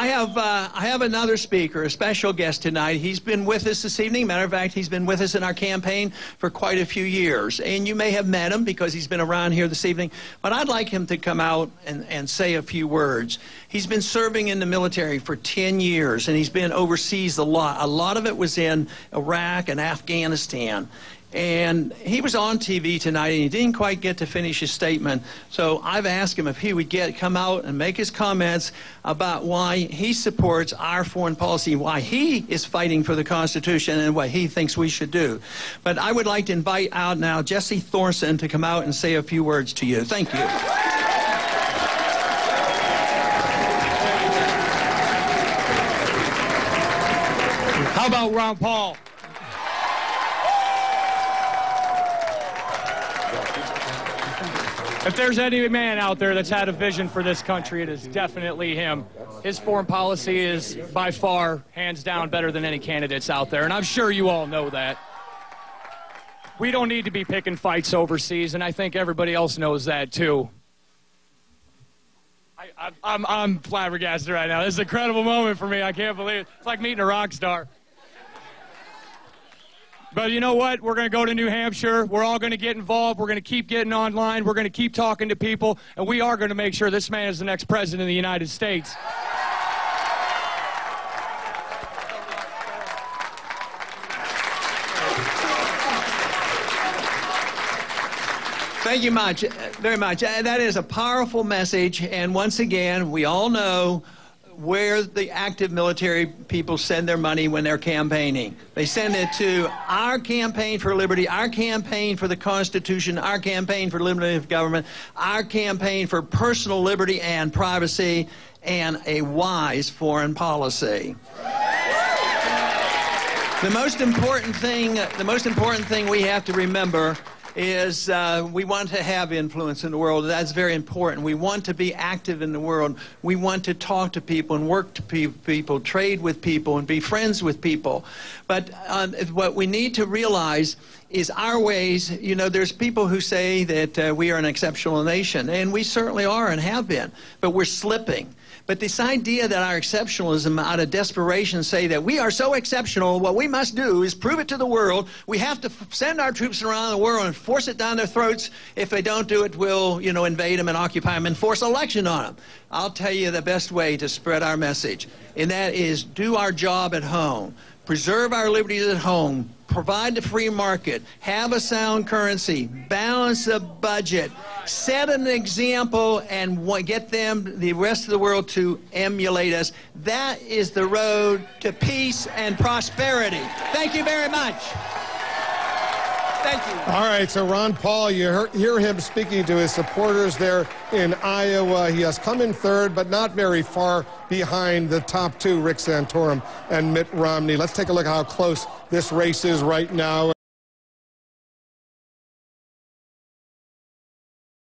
I have another speaker, a special guest tonight. He's been with us this evening. Matter of fact, he's been with us in our campaign for quite a few years. And you may have met him because he's been around here this evening. But I'd like him to come out and say a few words. He's been serving in the military for 10 years, and he's been overseas a lot. A lot of it was in Iraq and Afghanistan. And he was on TV tonight, and he didn't quite get to finish his statement. So I've asked him if he would come out and make his comments about why he supports our foreign policy, why he is fighting for the Constitution, and what he thinks we should do. But I would like to invite out now Jesse Thorsen to come out and say a few words to you. Thank you. How about Ron Paul? If there's any man out there that's had a vision for this country, it is definitely him. His foreign policy is by far, hands down, better than any candidates out there, and I'm sure you all know that. We don't need to be picking fights overseas, and I think everybody else knows that too. I'm flabbergasted right now. This is an incredible moment for me. I can't believe it. It's like meeting a rock star. But you know what? We're going to go to New Hampshire. We're all going to get involved. We're going to keep getting online. We're going to keep talking to people. And we are going to make sure this man is the next president of the United States. Thank you very much. That is a powerful message. And once again, we all know where the active military people send their money when they're campaigning. They send it to our campaign for liberty, our campaign for the Constitution, our campaign for liberty of government, our campaign for personal liberty and privacy, and a wise foreign policy. The most important thing we have to remember is we want to have influence in the world. That's very important. We want to be active in the world. We want to talk to people and work to people, trade with people, and be friends with people. But what we need to realize is our ways. You know, there's people who say that we are an exceptional nation, and we certainly are and have been, but we're slipping. But this idea that our exceptionalism out of desperation say that we are so exceptional, what we must do is prove it to the world. We have to send our troops around the world and force it down their throats. If they don't do it, we'll, invade them and occupy them and force election on them. I'll tell you the best way to spread our message, and that is do our job at home. Preserve our liberties at home. Provide the free market, have a sound currency, balance the budget, set an example, and get the rest of the world to emulate us. That is the road to peace and prosperity. Thank you very much. Thank you. All right, so Ron Paul, you hear him speaking to his supporters there in Iowa. He has come in third, but not very far behind the top two, Rick Santorum and Mitt Romney. Let's take a look at how close this race is right now.